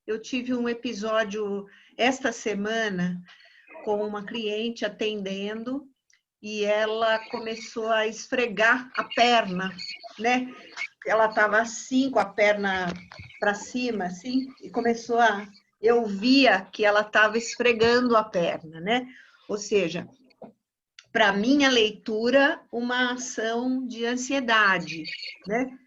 Eu tive um episódio esta semana com uma cliente atendendo e ela começou a esfregar a perna, né? Ela estava assim, com a perna para cima, assim, e começou a... Eu via que ela estava esfregando a perna, né? Ou seja, para minha leitura, uma ação de ansiedade, né?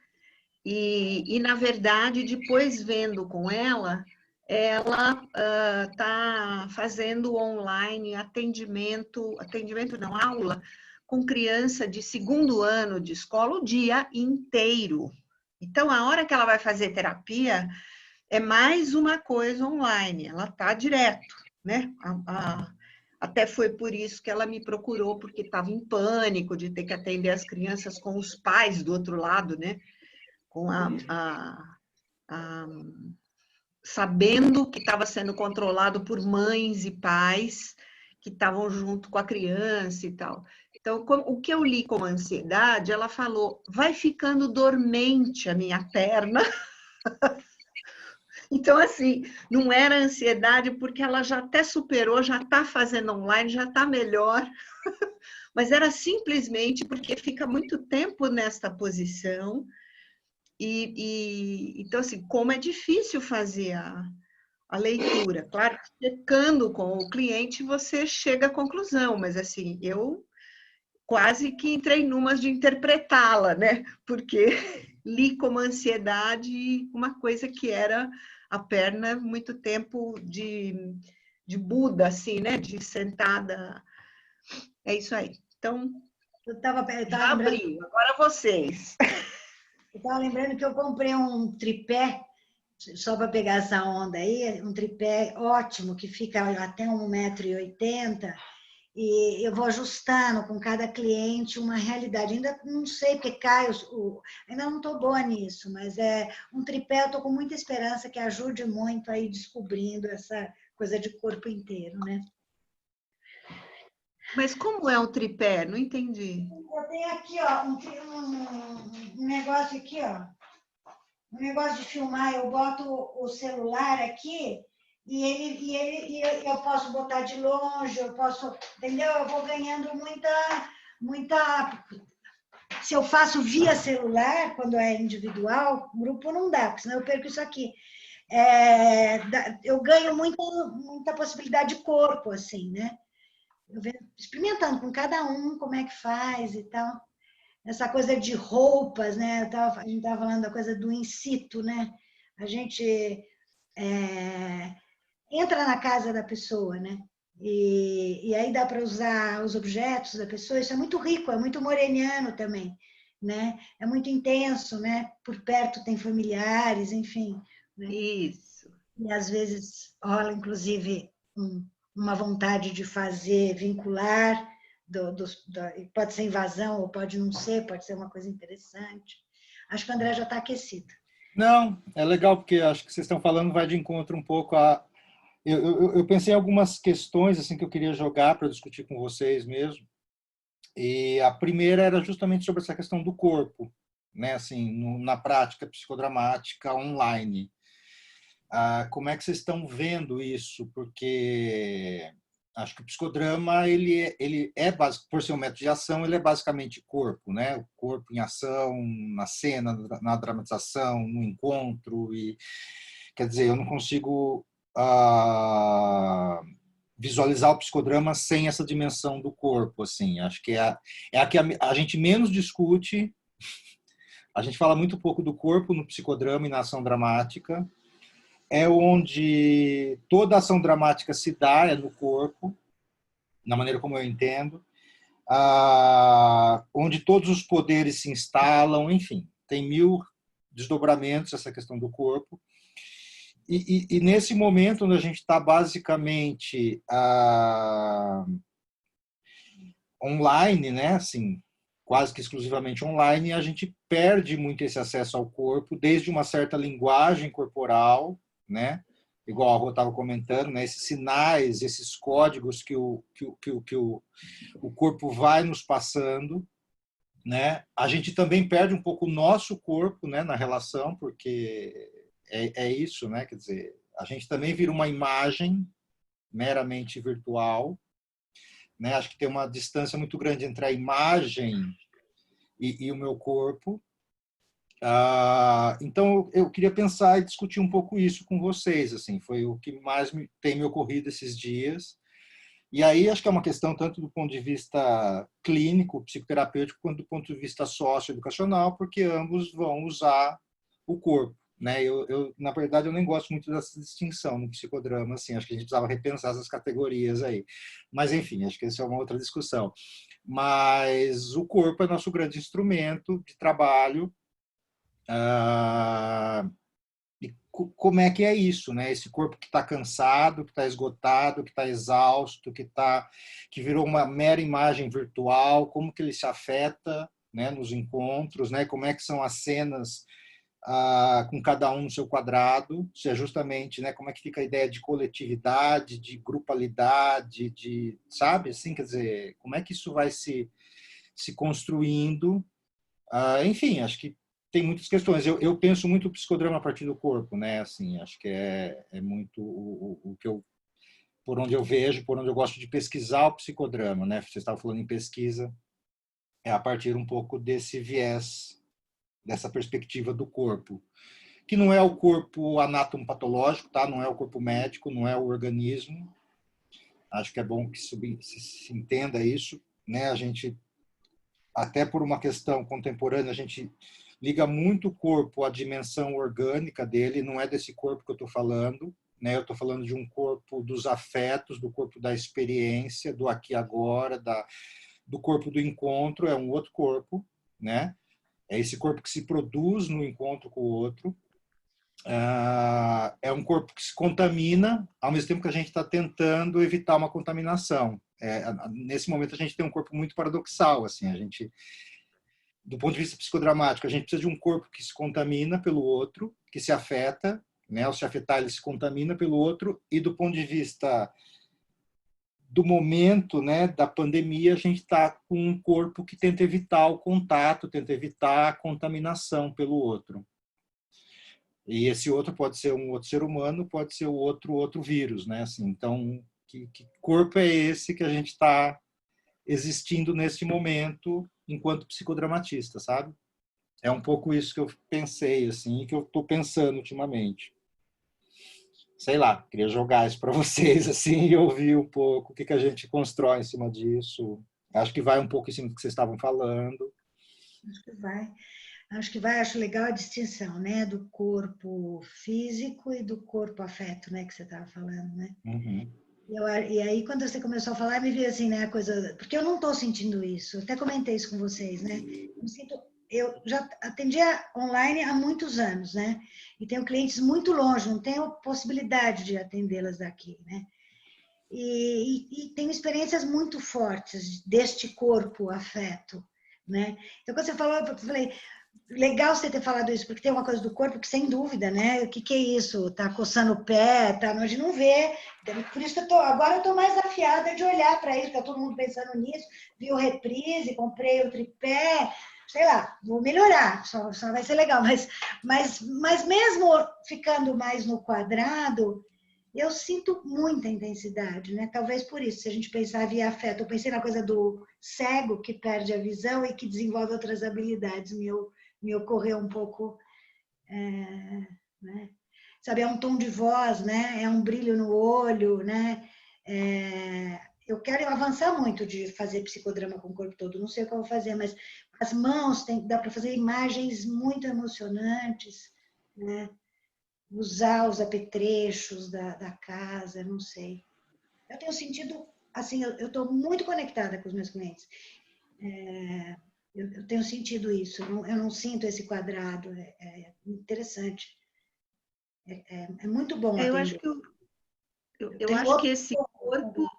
Na verdade, depois vendo com ela está fazendo online atendimento não, aula, com criança de segundo ano de escola o dia inteiro. Então, a hora que ela vai fazer terapia, é mais uma coisa online, ela está direto, né? Até foi por isso que ela me procurou, porque estava em pânico de ter que atender as crianças com os pais do outro lado, né? Com a sabendo que estava sendo controlado por mães e pais que estavam junto com a criança e tal. Então, o que eu li como ansiedade, ela falou, vai ficando dormente a minha perna. Então, assim, não era ansiedade, porque ela já até superou, já está fazendo online, já está melhor, mas era simplesmente porque fica muito tempo nesta posição, então, assim, como é difícil fazer a leitura. Claro que checando com o cliente você chega à conclusão, mas, assim, eu quase que entrei numas de interpretá-la, né? Porque li como ansiedade uma coisa que era a perna muito tempo de Buda, assim, né? De sentada. É isso aí. Então, Eu tava já lembrando, abri. Agora vocês. eu tava lembrando que eu comprei um tripé, só para pegar essa onda aí, um tripé ótimo, que fica até 1,80 m, e eu vou ajustando com cada cliente uma realidade. Ainda não sei, porque cai, ainda não estou boa nisso, mas é um tripé, eu estou com muita esperança que ajude muito aí descobrindo essa coisa de corpo inteiro, né? Mas como é o tripé? Não entendi. Eu tenho aqui, ó, um negócio aqui, ó. Um negócio de filmar, eu boto o celular aqui e eu posso botar de longe, eu posso, entendeu? Eu vou ganhando muita. Se eu faço via celular, quando é individual, grupo não dá, porque senão eu perco isso aqui. Eu ganho muita possibilidade de corpo, assim, né? Eu venho experimentando com cada um como é que faz e tal. Essa coisa de roupas, né? A gente estava falando da coisa do in situ, né? A gente entra na casa da pessoa, né? E aí dá para usar os objetos da pessoa. Isso é muito rico, é muito moreniano também, né? É muito intenso, né? Por perto tem familiares, enfim, né? Isso. E às vezes rola, inclusive, uma vontade de fazer vincular, pode ser invasão ou pode não ser, pode ser uma coisa interessante. Acho que o André já está aquecido. Não, é legal porque acho que vocês estão falando vai de encontro um pouco a... Eu pensei em algumas questões assim que eu queria jogar para discutir com vocês mesmo. E a primeira era justamente sobre essa questão do corpo, né? Assim, na prática psicodramática online. Como é que vocês estão vendo isso? Porque acho que o psicodrama ele é básico, por ser um método de ação, ele é basicamente corpo, né? O corpo em ação, na cena, na dramatização, no encontro. E quer dizer, eu não consigo visualizar o psicodrama sem essa dimensão do corpo, assim. Acho que é a que a gente menos discute. A gente fala muito pouco do corpo no psicodrama e na ação dramática. É onde toda ação dramática se dá, é no corpo, na maneira como eu entendo, onde todos os poderes se instalam, enfim, tem 1000 desdobramentos essa questão do corpo. E nesse momento, onde a gente está basicamente online, né, assim, quase que exclusivamente online, a gente perde muito esse acesso ao corpo, desde uma certa linguagem corporal, né, igual a Rô estava comentando, né, esses sinais, esses códigos que o corpo vai nos passando, né? A gente também perde um pouco o nosso corpo, né, na relação, porque é isso, né? Quer dizer, a gente também vira uma imagem meramente virtual, né? Acho que tem uma distância muito grande entre a imagem e o meu corpo. Então, eu queria pensar e discutir um pouco isso com vocês. Assim, foi o que mais tem me ocorrido esses dias. E aí acho que é uma questão tanto do ponto de vista clínico, psicoterapêutico, quanto do ponto de vista socioeducacional, porque ambos vão usar o corpo, né? Na verdade, eu nem gosto muito dessa distinção no psicodrama, assim, acho que a gente precisava repensar essas categorias aí. Mas, enfim, acho que essa é uma outra discussão. Mas o corpo é nosso grande instrumento de trabalho. E como é que é isso, né? Esse corpo que está cansado, que está esgotado, que está exausto, que virou uma mera imagem virtual, como que ele se afeta, né, nos encontros, né? Como é que são as cenas com cada um no seu quadrado, se é justamente, né, como é que fica a ideia de coletividade, de grupalidade, sabe, assim, quer dizer, como é que isso vai se construindo. Enfim, acho que tem muitas questões. Eu penso muito o psicodrama a partir do corpo, né? Assim, acho que é muito o que eu, por onde eu vejo, por onde eu gosto de pesquisar o psicodrama, né? Você estava falando em pesquisa, é a partir um pouco desse viés, dessa perspectiva do corpo, que não é o corpo anatomopatológico, tá? Não é o corpo médico, não é o organismo. Acho que é bom que se entenda isso, né? A gente, até por uma questão contemporânea, a gente liga muito o corpo à dimensão orgânica dele, não é desse corpo que eu estou falando, né? Eu estou falando de um corpo dos afetos, do corpo da experiência, do aqui e agora, do corpo do encontro, é um outro corpo, né? É esse corpo que se produz no encontro com o outro. É um corpo que se contamina, ao mesmo tempo que a gente está tentando evitar uma contaminação. Nesse momento, a gente tem um corpo muito paradoxal, assim, a gente, do ponto de vista psicodramático, a gente precisa de um corpo que se contamina pelo outro, que se afeta, né? Ao se afetar, ele se contamina pelo outro, e do ponto de vista do momento, né, da pandemia, a gente está com um corpo que tenta evitar o contato, tenta evitar a contaminação pelo outro. E esse outro pode ser um outro ser humano, pode ser o outro vírus, né? Assim, então, que corpo é esse que a gente está existindo nesse momento enquanto psicodramatista, sabe? É um pouco isso que eu pensei, assim, que eu estou pensando ultimamente. Sei lá, queria jogar isso para vocês, assim, e ouvir um pouco o que a gente constrói em cima disso. Acho que vai um pouco em cima do que vocês estavam falando. Acho que vai. Acho que vai, acho legal a distinção, né? Do corpo físico e do corpo afeto, né? Que você estava falando, né? Uhum. E aí, quando você começou a falar, me veio assim, né? A coisa. Porque eu não estou sentindo isso. Eu até comentei isso com vocês, né? Eu já atendia online há muitos anos, né? E tenho clientes muito longe, não tenho possibilidade de atendê-las daqui, né? E tenho experiências muito fortes deste corpo afeto, né? Então, quando você falou, eu falei, legal você ter falado isso, porque tem uma coisa do corpo que, sem dúvida, né? O que é isso? Tá coçando o pé, tá? A gente não vê. Por isso que agora eu tô mais afiada de olhar para isso, tá todo mundo pensando nisso. Vi o Reprise, comprei o tripé, sei lá, vou melhorar, só vai ser legal. Mas mesmo ficando mais no quadrado, eu sinto muita intensidade, né? Talvez por isso, se a gente pensar via afeto, eu pensei na coisa do cego que perde a visão e que desenvolve outras habilidades. Me ocorreu um pouco, né? Sabe, é um tom de voz, né? É um brilho no olho, né? Eu quero avançar muito de fazer psicodrama com o corpo todo, não sei o que eu vou fazer, mas as mãos, dá para fazer imagens muito emocionantes, né? Usar os apetrechos da casa, não sei. Eu tenho sentido, assim, eu estou muito conectada com os meus clientes. Eu tenho sentido isso, eu não sinto esse quadrado, é interessante. É muito bom Eu acho atender. que, Eu eu tenho acho que outro. esse corpo...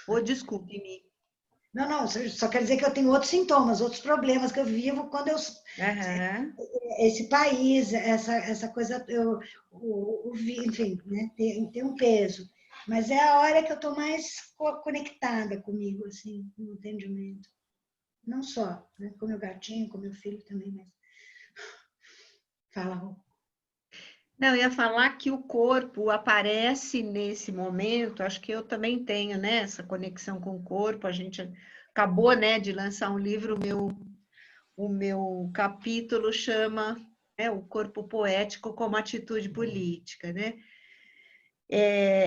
Oh, desculpe-me. Não, só quer dizer que eu tenho outros sintomas, outros problemas que eu vivo quando eu. Aham. Esse país, essa coisa, enfim, né, tem um peso. Mas é a hora que eu estou mais conectada comigo, assim, no entendimento. Não só, né, com meu gatinho, com meu filho também, mas. Fala, Rô. Não, eu ia falar que o corpo aparece nesse momento, acho que eu também tenho, né, essa conexão com o corpo, a gente acabou, né, de lançar um livro, o meu capítulo chama, né, O Corpo Poético como Atitude Política, né?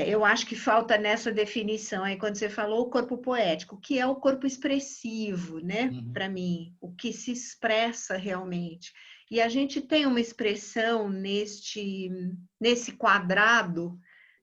Eu acho que falta nessa definição aí, quando você falou o corpo poético, o que é o corpo expressivo, né, para mim, o que se expressa realmente. E a gente tem uma expressão nesse quadrado,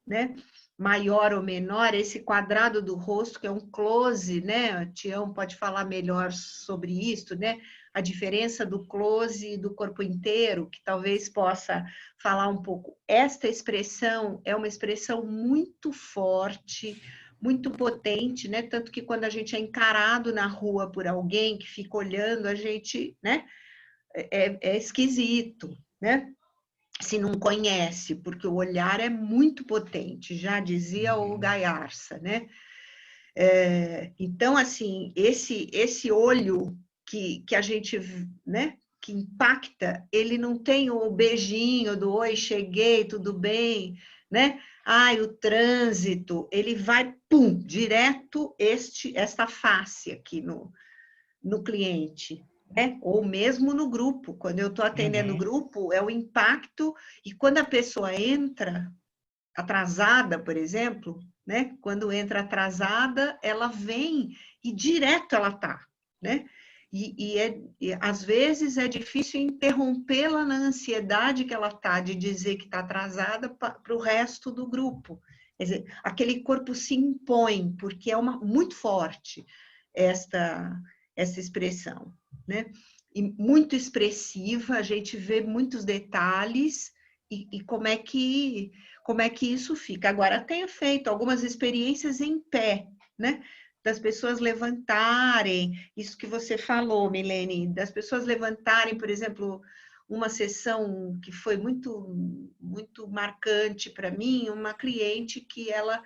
né, maior ou menor, esse quadrado do rosto, que é um close, né, o Tião pode falar melhor sobre isso, né, a diferença do close e do corpo inteiro, que talvez possa falar um pouco. Esta expressão é uma expressão muito forte, muito potente, né? Tanto que quando a gente é encarado na rua por alguém que fica olhando, a gente, né? É esquisito, né? Se não conhece, porque o olhar é muito potente, já dizia o Gaiarsa, né? Então, assim, esse olho que a gente, né, que impacta, ele não tem o beijinho do oi, cheguei, tudo bem, né? Ai, o trânsito, ele vai, pum, direto esta face aqui no cliente, né? Ou mesmo no grupo, quando eu estou atendendo o grupo, é o impacto, e quando a pessoa entra atrasada, por exemplo, né? Quando entra atrasada, ela vem e direto ela tá, né? E às vezes é difícil interrompê-la na ansiedade que ela tá de dizer que está atrasada para o resto do grupo. Quer dizer, aquele corpo se impõe, porque é muito forte essa expressão, né? E muito expressiva, a gente vê muitos detalhes e como é que isso fica. Agora, tenho feito algumas experiências em pé, né? Das pessoas levantarem, isso que você falou, Milene, das pessoas levantarem, por exemplo, uma sessão que foi muito, muito marcante para mim, uma cliente que ela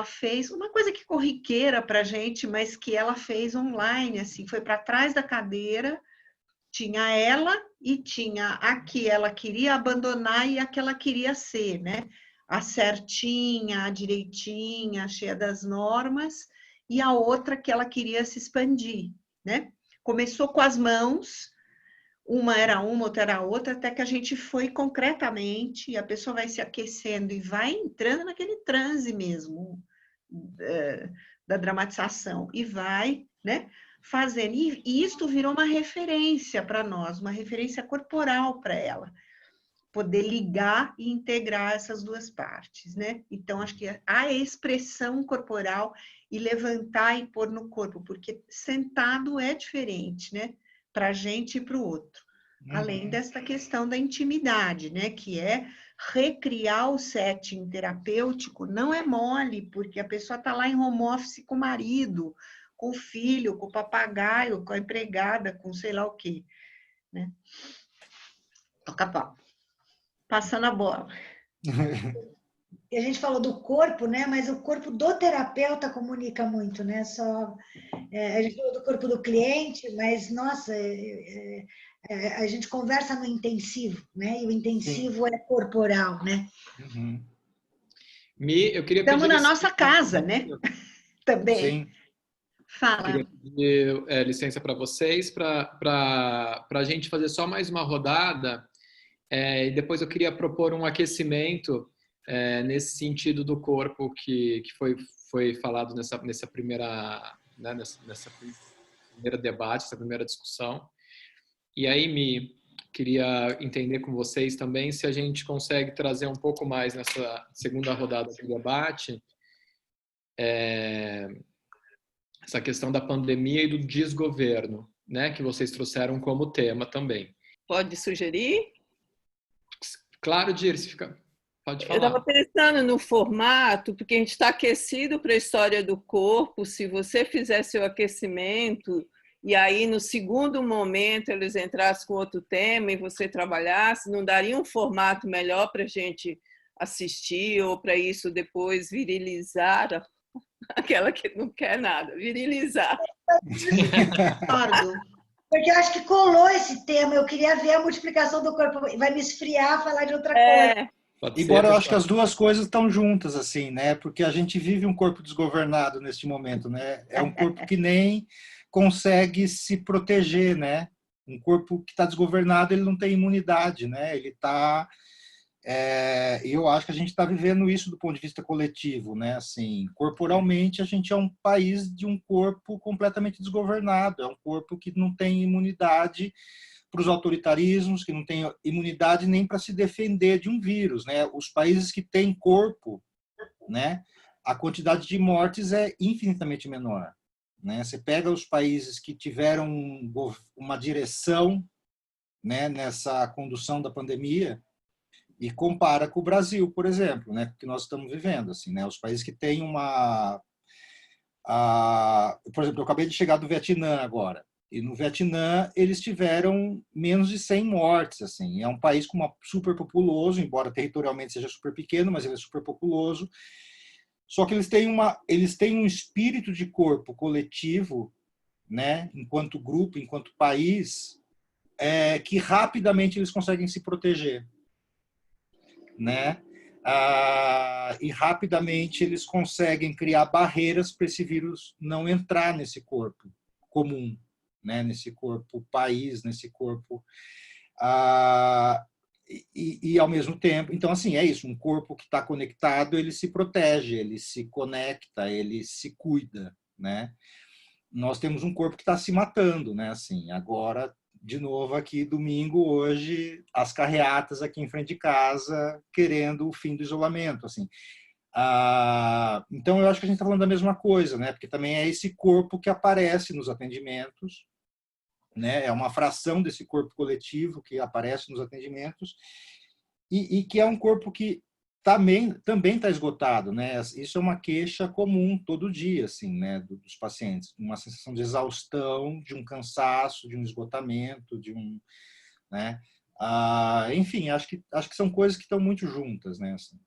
fez uma coisa que corriqueira para a gente, mas que ela fez online, assim, foi para trás da cadeira, tinha ela e tinha a que ela queria abandonar e a que ela queria ser, né? A certinha, a direitinha, cheia das normas, e a outra que ela queria se expandir, né? Começou com as mãos, uma era uma, outra era outra, até que a gente foi concretamente, a pessoa vai se aquecendo e vai entrando naquele transe mesmo, da dramatização, e vai, né? Fazendo. E isto virou uma referência para nós, uma referência corporal para ela, poder ligar e integrar essas duas partes, né? Então, acho que a expressão corporal e levantar e pôr no corpo, porque sentado é diferente, né? Para a gente e para o outro. Além dessa questão da intimidade, né? Que é recriar o setting terapêutico, não é mole, porque a pessoa está lá em home office com o marido, com o filho, com o papagaio, com a empregada, com sei lá o quê, né? Toca pau. Passando a bola. E a gente falou do corpo, né? Mas o corpo do terapeuta comunica muito, né? A gente falou do corpo do cliente, mas, nossa, a gente conversa no intensivo, né? E o intensivo é corporal, né? Eu queria Estamos pedir na nossa casa, né? Também. Sim. Fala. Queria pedir licença para vocês para a gente fazer só mais uma rodada. E depois eu queria propor um aquecimento nesse sentido do corpo que foi falado nessa primeira, né, nessa primeira debate, essa primeira discussão. E aí, queria entender com vocês também se a gente consegue trazer um pouco mais nessa segunda rodada do debate essa questão da pandemia e do desgoverno, né, que vocês trouxeram como tema também. Pode sugerir? Claro, Dirce, pode falar. Eu estava pensando no formato, porque a gente está aquecido para a história do corpo. Se você fizer seu aquecimento e aí no segundo momento eles entrassem com outro tema e você trabalhasse, não daria um formato melhor para a gente assistir ou para isso depois virilizar aquela que não quer nada, virilizar. Porque eu acho que colou esse tema. Eu queria ver a multiplicação do corpo. Vai me esfriar falar de outra coisa. Pode ser, Embora eu acho que pessoal. as duas coisas estão juntas, assim, né? Porque a gente vive um corpo desgovernado neste momento, né? É um corpo que nem consegue se proteger, né? Um corpo que está desgovernado, ele não tem imunidade, né? Ele está... eu acho que a gente está vivendo isso do ponto de vista coletivo, né? Assim, corporalmente, a gente é um país de um corpo completamente desgovernado. É um corpo que não tem imunidade para os autoritarismos, que não tem imunidade nem para se defender de um vírus, né? Os países que têm corpo, né? A quantidade de mortes é infinitamente menor, né? Você pega os países que tiveram uma direção, né, nessa condução da pandemia e compara com o Brasil, por exemplo, né, que nós estamos vivendo, assim, né? Os países que têm por exemplo, eu acabei de chegar do Vietnã agora. E no Vietnã, eles tiveram menos de 100 mortes. Assim. É um país com uma superpopuloso, embora territorialmente seja super pequeno, mas ele é superpopuloso. Só que eles têm um espírito de corpo coletivo, né, enquanto grupo, enquanto país, que rapidamente eles conseguem se proteger. Né? E rapidamente eles conseguem criar barreiras para esse vírus não entrar nesse corpo comum, né? Nesse corpo país, nesse corpo e ao mesmo tempo, então assim é isso, um corpo que está conectado, ele se protege, ele se conecta, ele se cuida, né? Nós temos um corpo que está se matando, né? Assim, agora de novo aqui domingo hoje as carreatas aqui em frente de casa querendo o fim do isolamento, assim. Então eu acho que a gente está falando da mesma coisa, né? Porque também é esse corpo que aparece nos atendimentos, né? É uma fração desse corpo coletivo que aparece nos atendimentos e que é um corpo que também está esgotado, né? Isso é uma queixa comum todo dia, assim, né? Dos pacientes, uma sensação de exaustão, de um cansaço, de um esgotamento, de um, né? Enfim, acho que são coisas que estão muito juntas, né? Assim.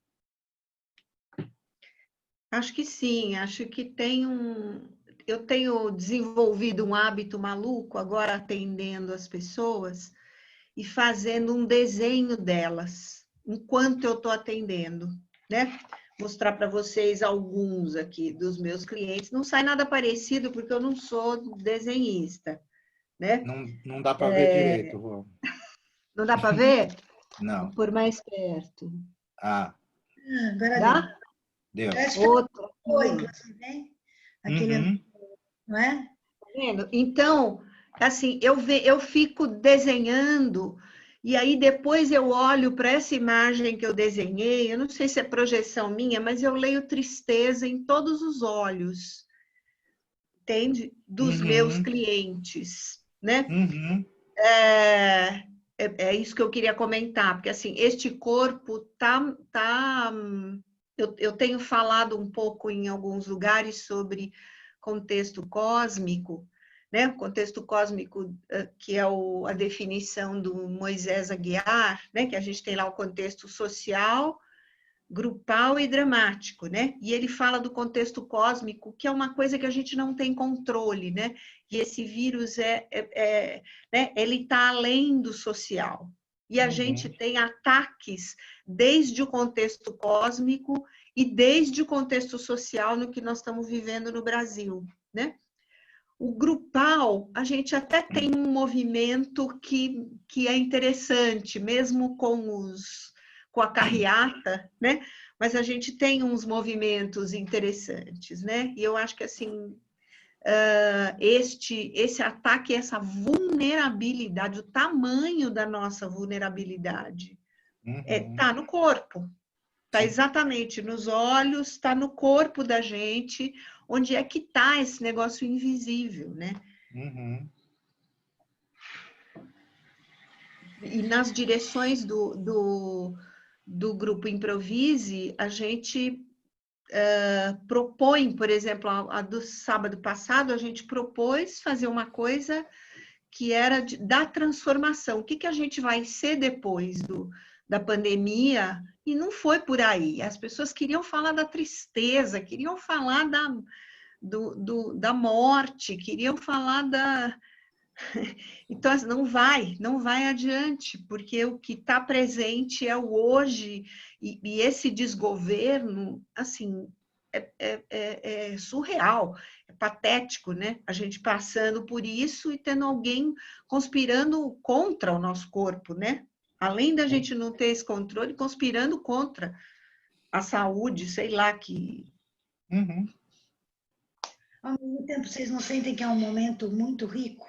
Acho que sim, acho que eu tenho desenvolvido um hábito maluco agora atendendo as pessoas e fazendo um desenho delas enquanto eu estou atendendo, né? Mostrar para vocês alguns aqui dos meus clientes. Não sai nada parecido porque eu não sou desenhista, né? Não dá para ver direito. Não dá para ver? Não. Vou pôr mais perto. Agora Dá? Deu. Outra. inclusive, hein? Aquele, não é? Tá vendo? Então, assim, eu fico desenhando e aí depois eu olho para essa imagem que eu desenhei, eu não sei se é projeção minha, mas eu leio tristeza em todos os olhos, entende? Dos meus clientes, né? É isso que eu queria comentar, porque assim, este corpo eu tenho falado um pouco em alguns lugares sobre contexto cósmico, né? O contexto cósmico, que é a definição do Moisés Aguiar, né? Que a gente tem lá o contexto social, grupal e dramático, né? E ele fala do contexto cósmico, que é uma coisa que a gente não tem controle, né? E esse vírus né? Ele está além do social. E a gente tem ataques desde o contexto cósmico e desde o contexto social no que nós estamos vivendo no Brasil, né? O grupal, a gente até tem um movimento que é interessante, mesmo com a carreata, né? Mas a gente tem uns movimentos interessantes, né? E eu acho que, assim, esse ataque, essa vulnerabilidade, o tamanho da nossa vulnerabilidade, está no corpo. Está exatamente nos olhos, está no corpo da gente, onde é que está esse negócio invisível, né? E nas direções do grupo Improvise, a gente propõe, por exemplo, a do sábado passado, a gente propôs fazer uma coisa que era da transformação. O que a gente vai ser depois da pandemia? E não foi por aí. As pessoas queriam falar da tristeza, queriam falar da morte, queriam falar Então, não vai adiante, porque o que está presente é o hoje, e esse desgoverno, assim, é surreal, é patético, né? A gente passando por isso e tendo alguém conspirando contra o nosso corpo, né? Além da gente não ter esse controle, conspirando contra a saúde, sei lá, que... Uhum. Ao mesmo tempo, vocês não sentem que é um momento muito rico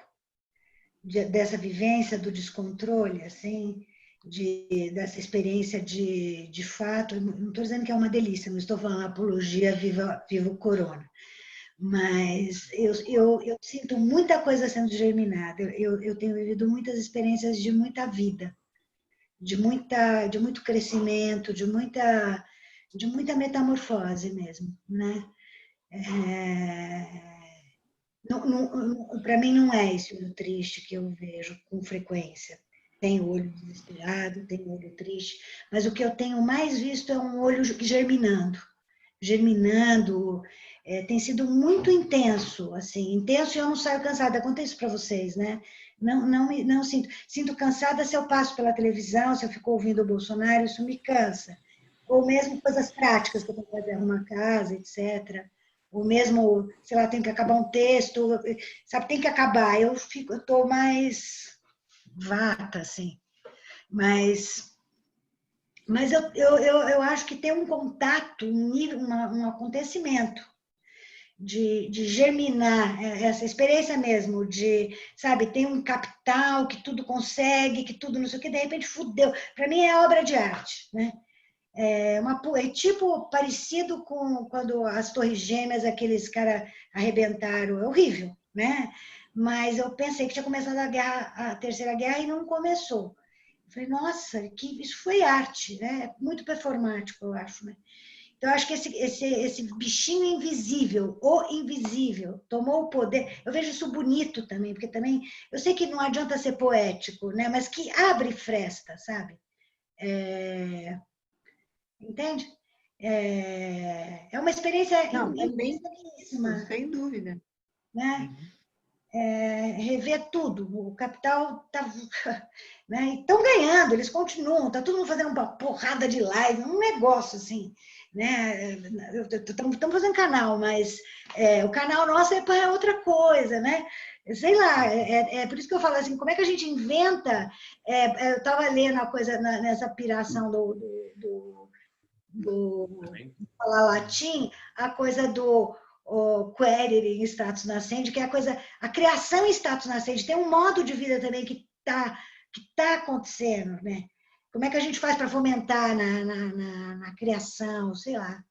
dessa vivência do descontrole, assim, dessa experiência de fato? Eu não estou dizendo que é uma delícia, não estou falando apologia viva o corona, mas eu sinto muita coisa sendo germinada. Eu tenho vivido muitas experiências de muita vida, de muito crescimento, de muita metamorfose mesmo, né? Para mim não é esse olho triste que eu vejo com frequência. Tem o olho desesperado, tem o olho triste, mas o que eu tenho mais visto é um olho germinando. Tem sido muito intenso, assim, intenso e eu não saio cansada. Conta isso para vocês, né? Não sinto cansada se eu passo pela televisão, se eu fico ouvindo o Bolsonaro, isso me cansa. Ou mesmo coisas práticas que eu tenho que fazer, arrumar casa, etc. Ou mesmo, sei lá, tem que acabar um texto, sabe, tem que acabar. Eu estou mais vata, assim. Mas eu acho que tem um contato, um acontecimento de germinar essa experiência mesmo, sabe, tem um capital que tudo consegue, que tudo não sei o que, de repente fudeu. Para mim é obra de arte, né? É tipo parecido com quando as Torres Gêmeas, aqueles caras arrebentaram, é horrível, né? Mas eu pensei que tinha começado a Terceira Guerra e não começou. Eu falei, nossa, isso foi arte, né? Muito performático, eu acho, né? Então, eu acho que esse bichinho invisível, o invisível, tomou o poder. Eu vejo isso bonito também, porque também, eu sei que não adianta ser poético, né? Mas que abre fresta, sabe? Entende? É uma experiência Não, também, interessantíssima, sem dúvida. né? Rever tudo. O capital está... Né? Estão ganhando, eles continuam, está todo mundo fazendo uma porrada de live, um negócio assim. Né? Estamos fazendo canal, mas o canal nosso é para outra coisa, né? Sei lá, por isso que eu falo assim, como é que a gente inventa? Eu estava lendo a coisa nessa piração do falar latim, a coisa do query em status nascente, que é a criação em status nascente. Tem um modo de vida também que tá acontecendo, né? Como é que a gente faz para fomentar na criação, sei lá.